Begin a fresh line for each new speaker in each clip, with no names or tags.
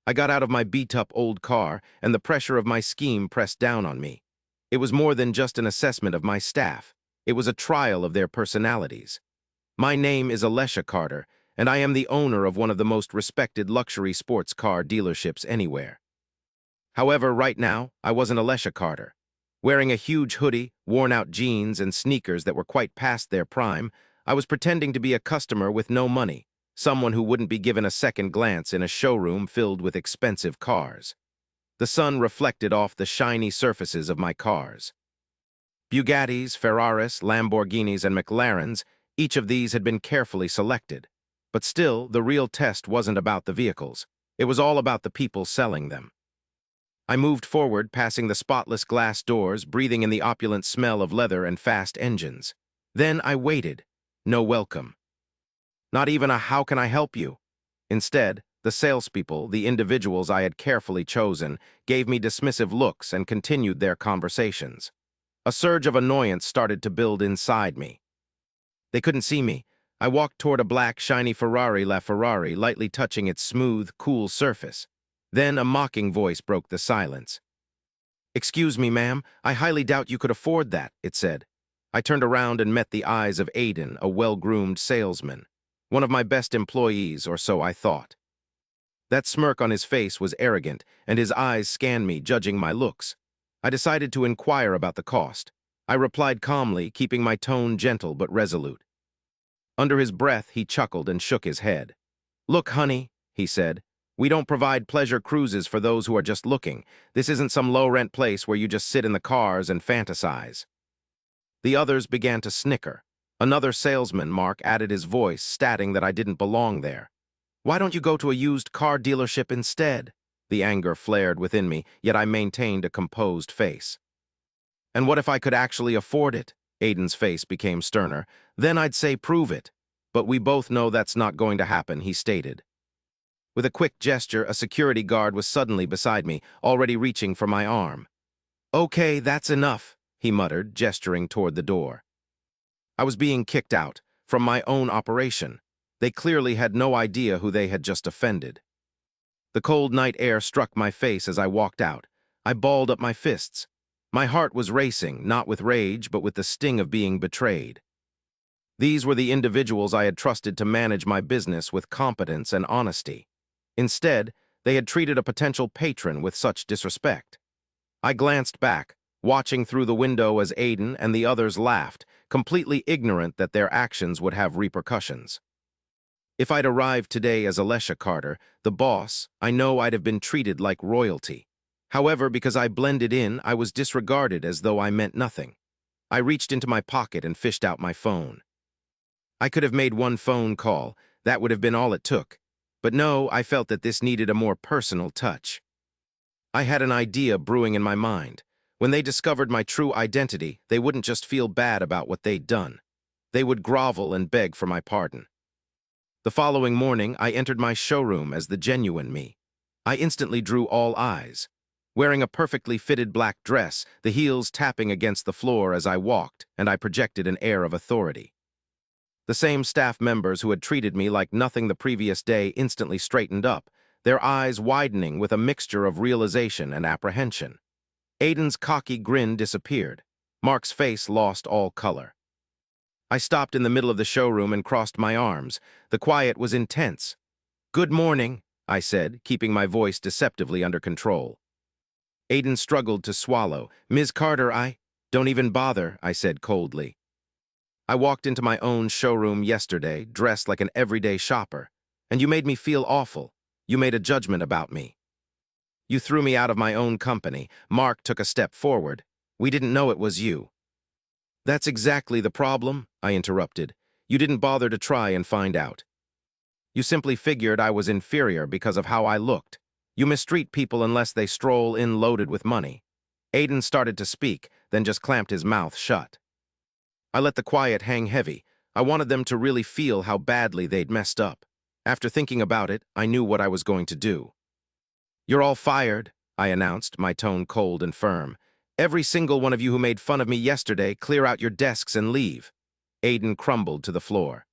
I got out of my beat-up old car, and the pressure of my scheme pressed down on me. It was more than just an assessment of my staff. It was a trial of their personalities. My name is Alesha Carter, and I am the owner of one of the most respected luxury sports car dealerships anywhere. However, right now, I wasn't Alesha Carter. Wearing a huge hoodie, worn-out jeans, and sneakers that were quite past their prime, I was pretending to be a customer with no money, someone who wouldn't be given a second glance in a showroom filled with expensive cars. The sun reflected off the shiny surfaces of my cars. Bugattis, Ferraris, Lamborghinis, and McLarens, each of these had been carefully selected. But still, the real test wasn't about the vehicles. It was all about the people selling them. I moved forward, passing the spotless glass doors, breathing in the opulent smell of leather and fast engines. Then I waited. No welcome. Not even a "how can I help you?" Instead, the salespeople, the individuals I had carefully chosen, gave me dismissive looks and continued their conversations. A surge of annoyance started to build inside me. They couldn't see me. I walked toward a black, shiny Ferrari, lightly touching its smooth, cool surface. Then a mocking voice broke the silence. "Excuse me, ma'am, I highly doubt you could afford that," it said. I turned around and met the eyes of Aiden, a well-groomed salesman. One of my best employees, or so I thought. That smirk on his face was arrogant, and his eyes scanned me, judging my looks. I decided to inquire about the cost. I replied calmly, keeping my tone gentle but resolute. Under his breath, he chuckled and shook his head. "Look, honey," he said, "we don't provide pleasure cruises for those who are just looking. This isn't some low-rent place where you just sit in the cars and fantasize." The others began to snicker. Another salesman, Mark, added his voice, stating that I didn't belong there. "Why don't you go to a used car dealership instead?" The anger flared within me, yet I maintained a composed face. "And what if I could actually afford it?" Aiden's face became sterner. "Then I'd say prove it. But we both know that's not going to happen," he stated. With a quick gesture, a security guard was suddenly beside me, already reaching for my arm. "Okay, that's enough," he muttered, gesturing toward the door. I was being kicked out, from my own operation. They clearly had no idea who they had just offended. The cold night air struck my face as I walked out. I balled up my fists. My heart was racing, not with rage, but with the sting of being betrayed. These were the individuals I had trusted to manage my business with competence and honesty. Instead, they had treated a potential patron with such disrespect. I glanced back, watching through the window as Aiden and the others laughed, completely ignorant that their actions would have repercussions. If I'd arrived today as Alesha Carter, the boss, I know I'd have been treated like royalty. However, because I blended in, I was disregarded as though I meant nothing. I reached into my pocket and fished out my phone. I could have made one phone call. That would have been all it took. But no, I felt that this needed a more personal touch. I had an idea brewing in my mind. When they discovered my true identity, they wouldn't just feel bad about what they'd done. They would grovel and beg for my pardon. The following morning, I entered my showroom as the genuine me. I instantly drew all eyes. Wearing a perfectly fitted black dress, the heels tapping against the floor as I walked, and I projected an air of authority. The same staff members who had treated me like nothing the previous day instantly straightened up, their eyes widening with a mixture of realization and apprehension. Aiden's cocky grin disappeared. Mark's face lost all color. I stopped in the middle of the showroom and crossed my arms. The quiet was intense. "Good morning," I said, keeping my voice deceptively under control. Aiden struggled to swallow. "Ms. Carter, Don't even bother," I said coldly. "I walked into my own showroom yesterday, dressed like an everyday shopper, and you made me feel awful. You made a judgment about me. You threw me out of my own company." Mark took a step forward. "We didn't know it was you." "That's exactly the problem," I interrupted. "You didn't bother to try and find out. You simply figured I was inferior because of how I looked. You mistreat people unless they stroll in loaded with money." Aiden started to speak, then just clamped his mouth shut. I let the quiet hang heavy. I wanted them to really feel how badly they'd messed up. After thinking about it, I knew what I was going to do. "You're all fired," I announced, my tone cold and firm. "Every single one of you who made fun of me yesterday, clear out your desks and leave." Aiden crumbled to the floor.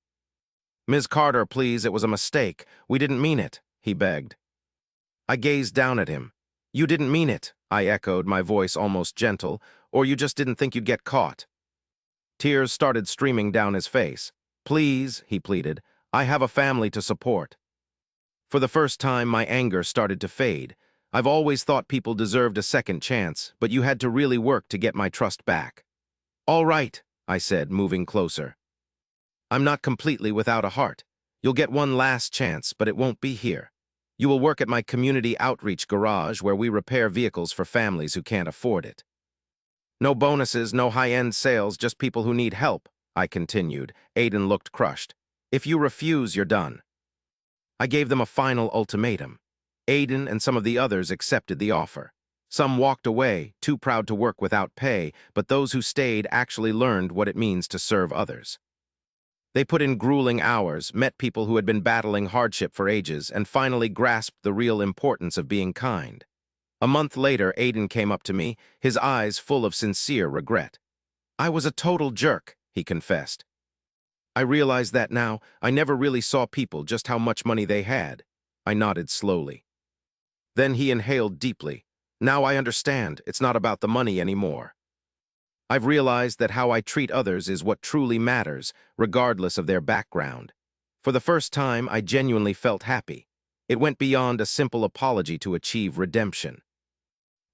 "Ms. Carter, please, it was a mistake. We didn't mean it," he begged. I gazed down at him. You didn't mean it, I echoed, my voice almost gentle, or you just didn't think you'd get caught. Tears started streaming down his face. Please, he pleaded, I have a family to support. For the first time, my anger started to fade. I've always thought people deserved a second chance, but you had to really work to get my trust back. All right, I said, moving closer. I'm not completely without a heart. You'll get one last chance, but it won't be here. You will work at my community outreach garage where we repair vehicles for families who can't afford it. No bonuses, no high-end sales, just people who need help, I continued. Aiden looked crushed. If you refuse, you're done. I gave them a final ultimatum. Aiden and some of the others accepted the offer. Some walked away, too proud to work without pay, but those who stayed actually learned what it means to serve others. They put in grueling hours, met people who had been battling hardship for ages, and finally grasped the real importance of being kind. A month later, Aiden came up to me, his eyes full of sincere regret. I was a total jerk, he confessed. I realize that now. I never really saw people just how much money they had. I nodded slowly. Then he inhaled deeply. Now I understand. It's not about the money anymore. I've realized that how I treat others is what truly matters, regardless of their background. For the first time, I genuinely felt happy. It went beyond a simple apology to achieve redemption.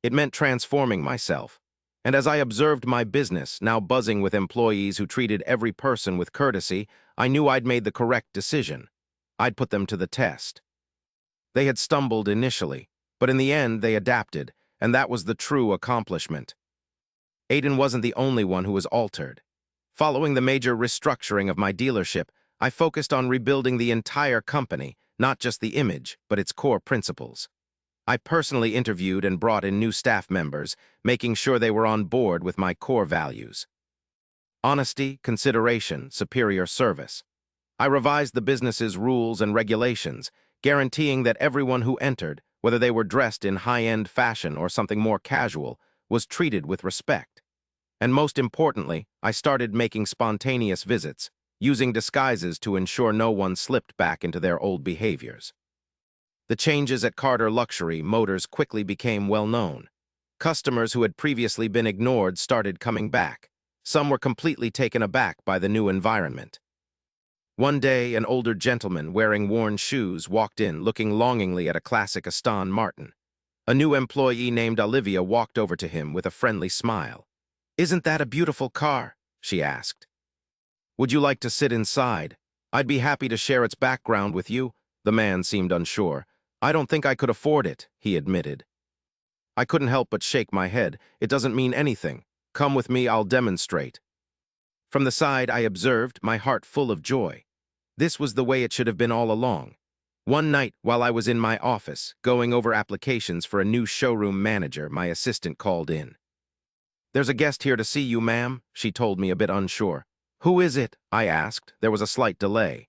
It meant transforming myself. And as I observed my business, now buzzing with employees who treated every person with courtesy, I knew I'd made the correct decision. I'd put them to the test. They had stumbled initially, but in the end they adapted, and that was the true accomplishment. Aiden wasn't the only one who was altered. Following the major restructuring of my dealership, I focused on rebuilding the entire company, not just the image, but its core principles. I personally interviewed and brought in new staff members, making sure they were on board with my core values. Honesty, consideration, superior service. I revised the business's rules and regulations, guaranteeing that everyone who entered, whether they were dressed in high-end fashion or something more casual, was treated with respect. And most importantly, I started making spontaneous visits, using disguises to ensure no one slipped back into their old behaviors. The changes at Carter Luxury Motors quickly became well known. Customers who had previously been ignored started coming back. Some were completely taken aback by the new environment. One day, an older gentleman wearing worn shoes walked in, looking longingly at a classic Aston Martin. A new employee named Olivia walked over to him with a friendly smile. "Isn't that a beautiful car?" she asked. "Would you like to sit inside? I'd be happy to share its background with you." The man seemed unsure. "I don't think I could afford it," he admitted. I couldn't help but shake my head. "It doesn't mean anything. Come with me, I'll demonstrate." From the side, I observed, my heart full of joy. This was the way it should have been all along. One night, while I was in my office, going over applications for a new showroom manager, my assistant called in. "There's a guest here to see you, ma'am," she told me, a bit unsure. "Who is it?" I asked. There was a slight delay.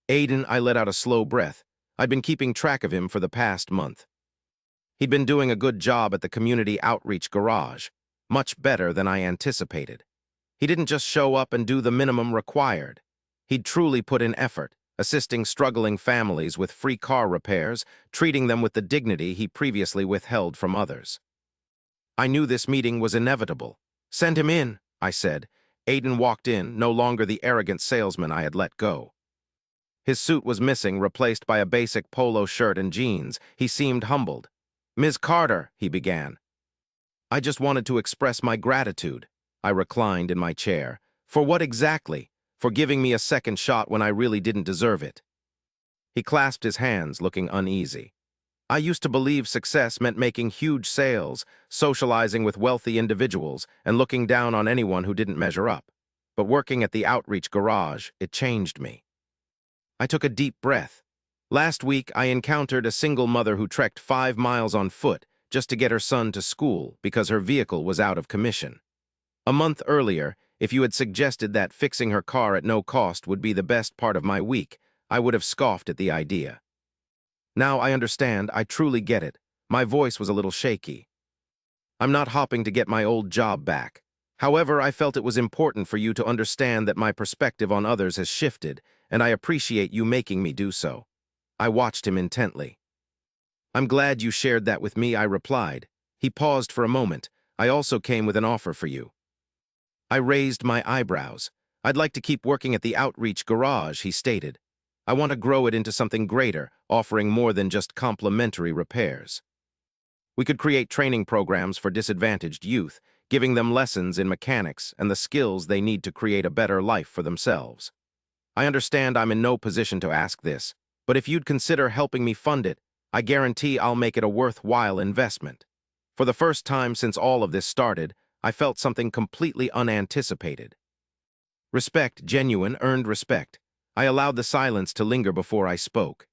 "Aiden," I let out a slow breath. I'd been keeping track of him for the past month. He'd been doing a good job at the community outreach garage, much better than I anticipated. He didn't just show up and do the minimum required. He'd truly put in effort, assisting struggling families with free car repairs, treating them with the dignity he previously withheld from others. I knew this meeting was inevitable. "Send him in," I said. Aiden walked in, no longer the arrogant salesman I had let go. His suit was missing, replaced by a basic polo shirt and jeans. He seemed humbled. "Ms. Carter," he began. "I just wanted to express my gratitude." I reclined in my chair. "For what exactly? For giving me a second shot when I really didn't deserve it." He clasped his hands, looking uneasy. "I used to believe success meant making huge sales, socializing with wealthy individuals, and looking down on anyone who didn't measure up. But working at the outreach garage, it changed me." I took a deep breath. Last week, I encountered a single mother who trekked 5 miles on foot just to get her son to school because her vehicle was out of commission. A month earlier, if you had suggested that fixing her car at no cost would be the best part of my week, I would have scoffed at the idea. Now I understand, I truly get it. My voice was a little shaky. I'm not hopping to get my old job back. However, I felt it was important for you to understand that my perspective on others has shifted, and I appreciate you making me do so. I watched him intently. I'm glad you shared that with me, I replied. He paused for a moment. I also came with an offer for you. I raised my eyebrows. I'd like to keep working at the outreach garage, he stated. I want to grow it into something greater, offering more than just complimentary repairs. We could create training programs for disadvantaged youth, giving them lessons in mechanics and the skills they need to create a better life for themselves. I understand I'm in no position to ask this, but if you'd consider helping me fund it, I guarantee I'll make it a worthwhile investment. For the first time since all of this started, I felt something completely unanticipated. Respect, genuine, earned respect. I allowed the silence to linger before I spoke.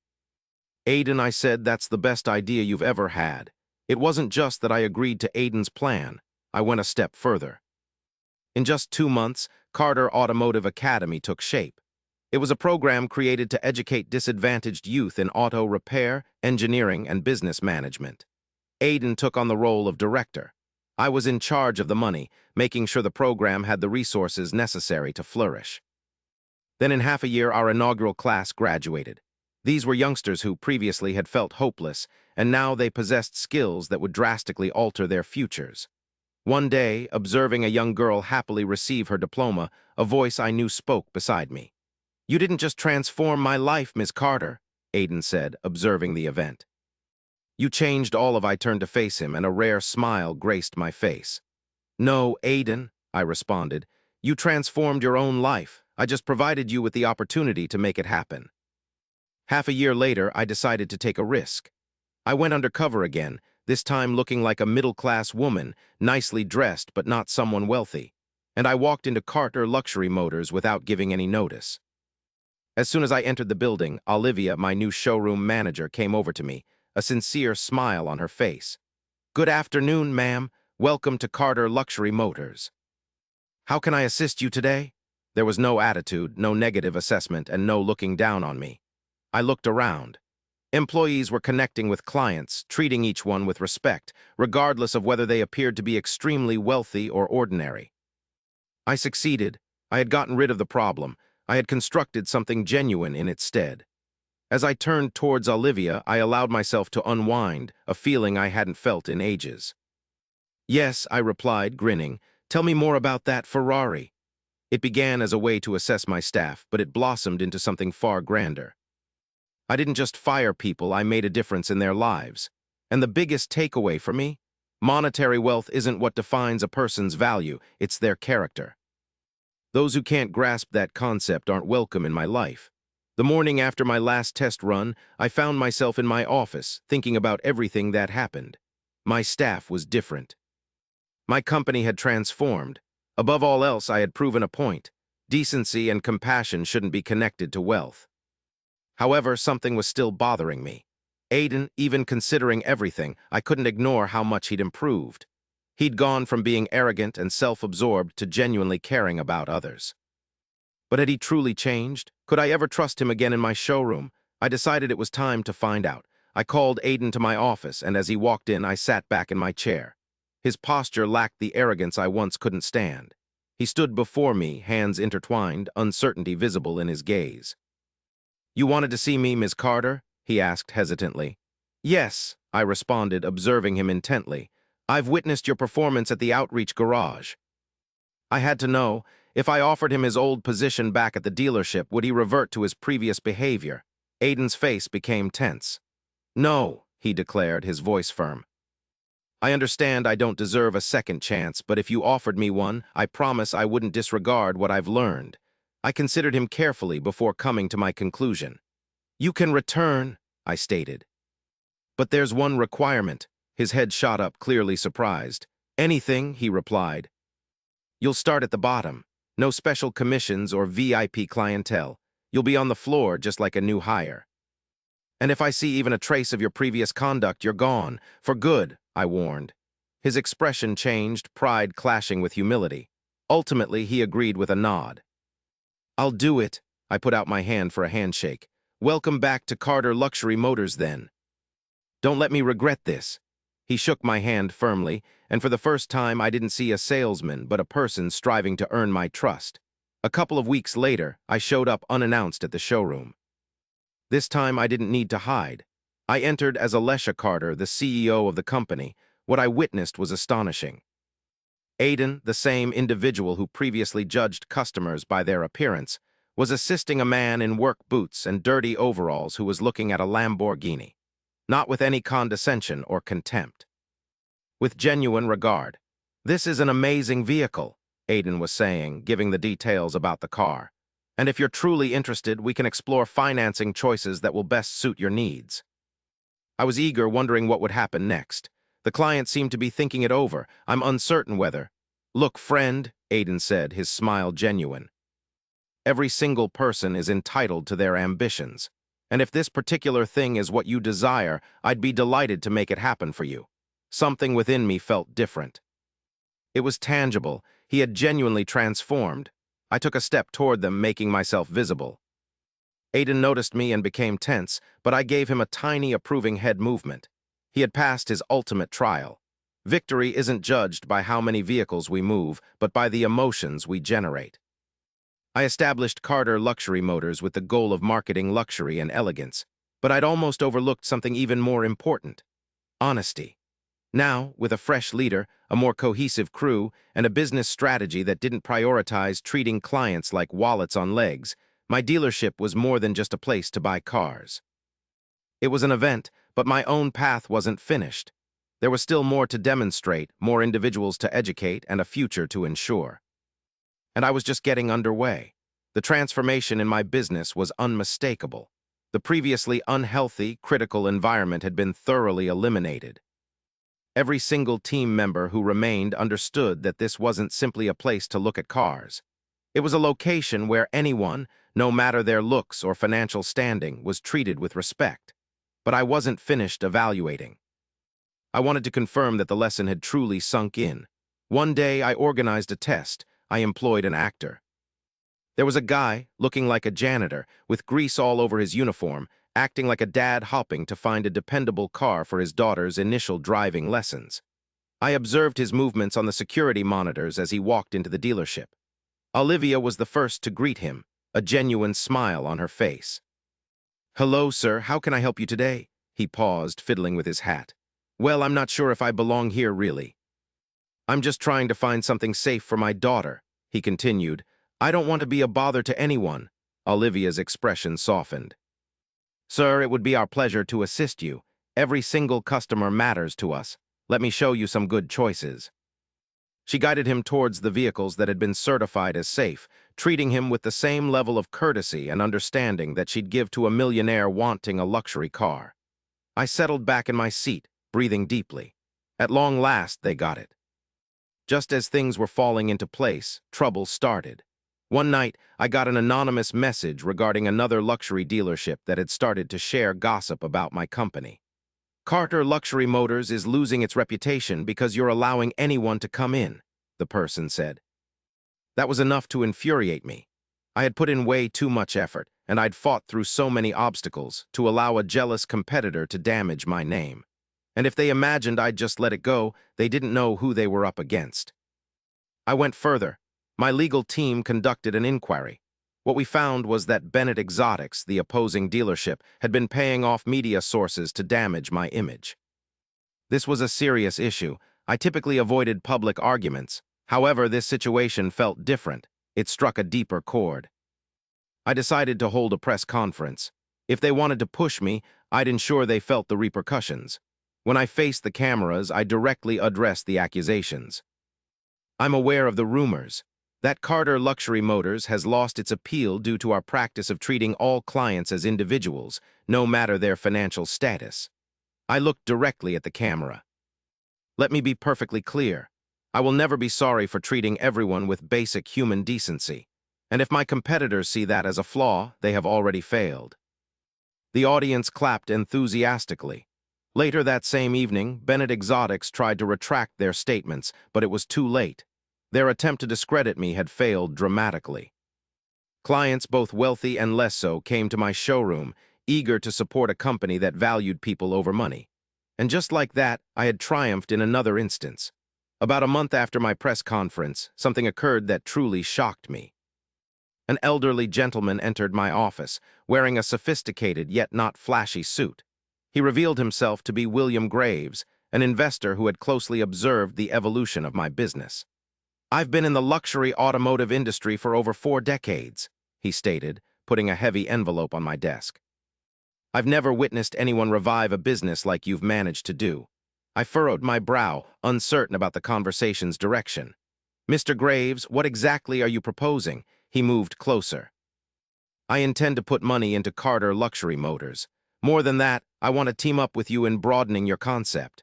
Aiden, I said, that's the best idea you've ever had. It wasn't just that I agreed to Aiden's plan. I went a step further. In just 2 months, Carter Automotive Academy took shape. It was a program created to educate disadvantaged youth in auto repair, engineering, and business management. Aiden took on the role of director. I was in charge of the money, making sure the program had the resources necessary to flourish. Then in half a year, our inaugural class graduated. These were youngsters who previously had felt hopeless, and now they possessed skills that would drastically alter their futures. One day, observing a young girl happily receive her diploma, a voice I knew spoke beside me. "You didn't just transform my life, Miss Carter," Aiden said, observing the event. "You changed all of." I turned to face him, and a rare smile graced my face. "No, Aiden," I responded. "You transformed your own life. I just provided you with the opportunity to make it happen." Half a year later, I decided to take a risk. I went undercover again, this time looking like a middle-class woman, nicely dressed but not someone wealthy. And I walked into Carter Luxury Motors without giving any notice. As soon as I entered the building, Olivia, my new showroom manager, came over to me, a sincere smile on her face. "Good afternoon, ma'am. Welcome to Carter Luxury Motors. How can I assist you today?" There was no attitude, no negative assessment, and no looking down on me. I looked around. Employees were connecting with clients, treating each one with respect, regardless of whether they appeared to be extremely wealthy or ordinary. I succeeded. I had gotten rid of the problem. I had constructed something genuine in its stead. As I turned towards Olivia, I allowed myself to unwind, a feeling I hadn't felt in ages. "Yes," I replied, grinning. "Tell me more about that Ferrari." It began as a way to assess my staff, but it blossomed into something far grander. I didn't just fire people, I made a difference in their lives. And the biggest takeaway for me? Monetary wealth isn't what defines a person's value, it's their character. Those who can't grasp that concept aren't welcome in my life. The morning after my last test run, I found myself in my office, thinking about everything that happened. My staff was different. My company had transformed. Above all else, I had proven a point. Decency and compassion shouldn't be connected to wealth. However, something was still bothering me. Aiden, even considering everything, I couldn't ignore how much he'd improved. He'd gone from being arrogant and self-absorbed to genuinely caring about others. But had he truly changed? Could I ever trust him again in my showroom? I decided it was time to find out. I called Aiden to my office, and as he walked in, I sat back in my chair. His posture lacked the arrogance I once couldn't stand. He stood before me, hands intertwined, uncertainty visible in his gaze. "You wanted to see me, Miss Carter?" he asked hesitantly. "Yes," I responded, observing him intently. "I've witnessed your performance at the outreach garage." I had to know, if I offered him his old position back at the dealership, would he revert to his previous behavior? Aiden's face became tense. "No," he declared, his voice firm. "I understand I don't deserve a second chance, but if you offered me one, I promise I wouldn't disregard what I've learned." I considered him carefully before coming to my conclusion. "You can return," I stated. "But there's one requirement." His head shot up, clearly surprised. "Anything," he replied. "You'll start at the bottom. No special commissions or VIP clientele. You'll be on the floor just like a new hire. And if I see even a trace of your previous conduct, you're gone. For good," I warned. His expression changed, pride clashing with humility. Ultimately, he agreed with a nod. "I'll do it." I put out my hand for a handshake. "Welcome back to Carter Luxury Motors, then. Don't let me regret this." He shook my hand firmly, and for the first time I didn't see a salesman but a person striving to earn my trust. A couple of weeks later, I showed up unannounced at the showroom. This time I didn't need to hide. I entered as Alesha Carter, the CEO of the company. What I witnessed was astonishing. Aiden, the same individual who previously judged customers by their appearance, was assisting a man in work boots and dirty overalls who was looking at a Lamborghini, not with any condescension or contempt. With genuine regard. "This is an amazing vehicle," Aiden was saying, giving the details about the car. "And if you're truly interested, we can explore financing choices that will best suit your needs." I was eager, wondering what would happen next. The client seemed to be thinking it over. I'm uncertain whether. "Look, friend," Aiden said, his smile genuine. "Every single person is entitled to their ambitions. And if this particular thing is what you desire, I'd be delighted to make it happen for you." Something within me felt different. It was tangible. He had genuinely transformed. I took a step toward them, making myself visible. Aiden noticed me and became tense, but I gave him a tiny, approving head movement. He had passed his ultimate trial. Victory isn't judged by how many vehicles we move, but by the emotions we generate. I established Carter Luxury Motors with the goal of marketing luxury and elegance, but I'd almost overlooked something even more important: honesty. Now, with a fresh leader, a more cohesive crew, and a business strategy that didn't prioritize treating clients like wallets on legs, my dealership was more than just a place to buy cars. It was an event, but my own path wasn't finished. There was still more to demonstrate, more individuals to educate, and a future to ensure. And I was just getting underway. The transformation in my business was unmistakable. The previously unhealthy, critical environment had been thoroughly eliminated. Every single team member who remained understood that this wasn't simply a place to look at cars. It was a location where anyone, no matter their looks or financial standing, was treated with respect. But I wasn't finished evaluating. I wanted to confirm that the lesson had truly sunk in. One day, I organized a test. I employed an actor. There was a guy, looking like a janitor, with grease all over his uniform, acting like a dad hopping to find a dependable car for his daughter's initial driving lessons. I observed his movements on the security monitors as he walked into the dealership. Olivia was the first to greet him, a genuine smile on her face. "Hello, sir, how can I help you today?" He paused, fiddling with his hat. "Well, I'm not sure if I belong here, really. I'm just trying to find something safe for my daughter," he continued. "I don't want to be a bother to anyone." Olivia's expression softened. "Sir, it would be our pleasure to assist you. Every single customer matters to us. Let me show you some good choices." She guided him towards the vehicles that had been certified as safe, treating him with the same level of courtesy and understanding that she'd give to a millionaire wanting a luxury car. I settled back in my seat, breathing deeply. At long last, they got it. Just as things were falling into place, trouble started. One night, I got an anonymous message regarding another luxury dealership that had started to share gossip about my company. "Carter Luxury Motors is losing its reputation because you're allowing anyone to come in," the person said. That was enough to infuriate me. I had put in way too much effort, and I'd fought through so many obstacles to allow a jealous competitor to damage my name. And if they imagined I'd just let it go, they didn't know who they were up against. I went further. My legal team conducted an inquiry. What we found was that Bennett Exotics, the opposing dealership, had been paying off media sources to damage my image. This was a serious issue. I typically avoided public arguments. However, this situation felt different. It struck a deeper chord. I decided to hold a press conference. If they wanted to push me, I'd ensure they felt the repercussions. When I faced the cameras, I directly addressed the accusations. "I'm aware of the rumors. That Carter Luxury Motors has lost its appeal due to our practice of treating all clients as individuals, no matter their financial status." I looked directly at the camera. "Let me be perfectly clear. I will never be sorry for treating everyone with basic human decency. And if my competitors see that as a flaw, they have already failed." The audience clapped enthusiastically. Later that same evening, Bennett Exotics tried to retract their statements, but it was too late. Their attempt to discredit me had failed dramatically. Clients, both wealthy and less so, came to my showroom, eager to support a company that valued people over money. And just like that, I had triumphed in another instance. About a month after my press conference, something occurred that truly shocked me. An elderly gentleman entered my office, wearing a sophisticated yet not flashy suit. He revealed himself to be William Graves, an investor who had closely observed the evolution of my business. "I've been in the luxury automotive industry for over 4 decades," he stated, putting a heavy envelope on my desk. "I've never witnessed anyone revive a business like you've managed to do." I furrowed my brow, uncertain about the conversation's direction. "Mr. Graves, what exactly are you proposing?" He moved closer. "I intend to put money into Carter Luxury Motors. More than that, I want to team up with you in broadening your concept.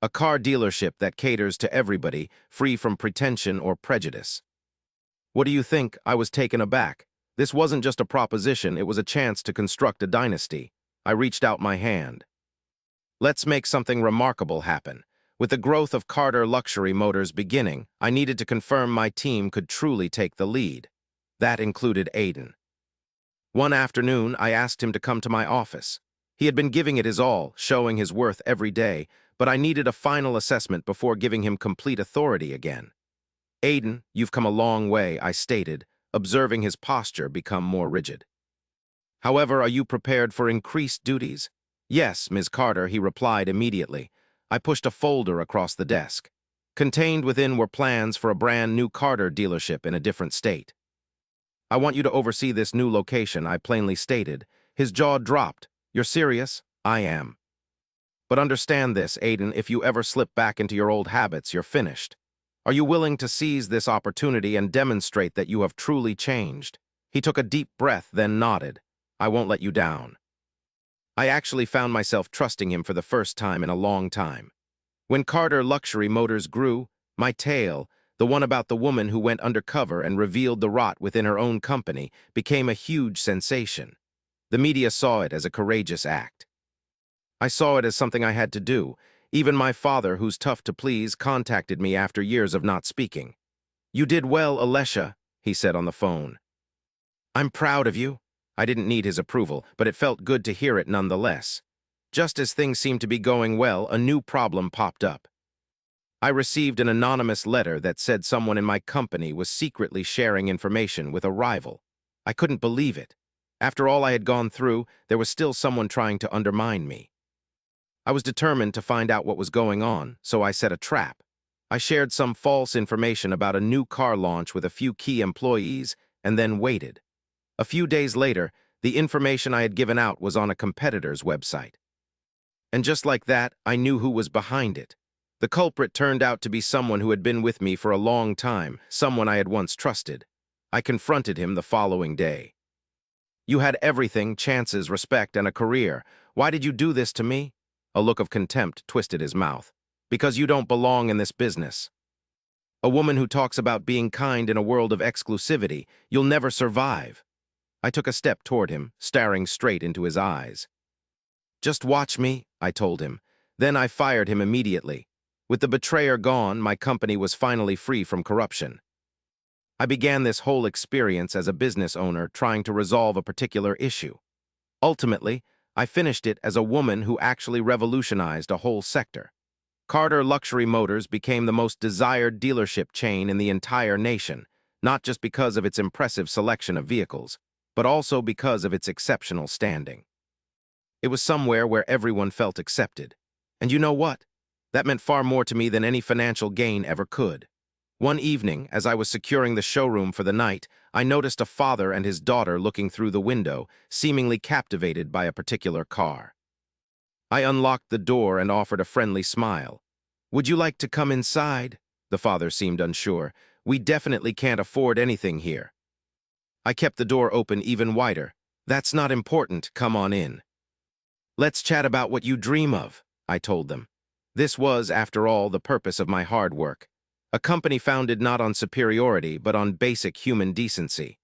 A car dealership that caters to everybody, free from pretension or prejudice." "What do you think?" I was taken aback. This wasn't just a proposition, it was a chance to construct a dynasty. I reached out my hand. "Let's make something remarkable happen." With the growth of Carter Luxury Motors beginning, I needed to confirm my team could truly take the lead. That included Aiden. One afternoon, I asked him to come to my office. He had been giving it his all, showing his worth every day, but I needed a final assessment before giving him complete authority again. "Aiden, you've come a long way," I stated, observing his posture become more rigid. "However, are you prepared for increased duties?" "Yes, Ms. Carter," he replied immediately. I pushed a folder across the desk. Contained within were plans for a brand new Carter dealership in a different state. "I want you to oversee this new location," I plainly stated. His jaw dropped. "You're serious?" "I am. But understand this, Aiden, if you ever slip back into your old habits, you're finished. Are you willing to seize this opportunity and demonstrate that you have truly changed?" He took a deep breath, then nodded. "I won't let you down." I actually found myself trusting him for the first time in a long time. When Carter Luxury Motors grew, my tale, the one about the woman who went undercover and revealed the rot within her own company, became a huge sensation. The media saw it as a courageous act. I saw it as something I had to do. Even my father, who's tough to please, contacted me after years of not speaking. "You did well, Alesha," he said on the phone. "I'm proud of you." I didn't need his approval, but it felt good to hear it nonetheless. Just as things seemed to be going well, a new problem popped up. I received an anonymous letter that said someone in my company was secretly sharing information with a rival. I couldn't believe it. After all I had gone through, there was still someone trying to undermine me. I was determined to find out what was going on, so I set a trap. I shared some false information about a new car launch with a few key employees, and then waited. A few days later, the information I had given out was on a competitor's website. And just like that, I knew who was behind it. The culprit turned out to be someone who had been with me for a long time, someone I had once trusted. I confronted him the following day. "You had everything, chances, respect, and a career. Why did you do this to me?" A look of contempt twisted his mouth. "Because you don't belong in this business. A woman who talks about being kind in a world of exclusivity, you'll never survive." I took a step toward him, staring straight into his eyes. "Just watch me," I told him. Then I fired him immediately. With the betrayer gone, my company was finally free from corruption. I began this whole experience as a business owner trying to resolve a particular issue. Ultimately, I finished it as a woman who actually revolutionized a whole sector. Carter Luxury Motors became the most desired dealership chain in the entire nation, not just because of its impressive selection of vehicles, but also because of its exceptional standing. It was somewhere where everyone felt accepted. And you know what? That meant far more to me than any financial gain ever could. One evening, as I was securing the showroom for the night, I noticed a father and his daughter looking through the window, seemingly captivated by a particular car. I unlocked the door and offered a friendly smile. "Would you like to come inside?" The father seemed unsure. "We definitely can't afford anything here." I kept the door open even wider. "That's not important, come on in." "Let's chat about what you dream of," I told them. This was, after all, the purpose of my hard work. A company founded not on superiority, but on basic human decency.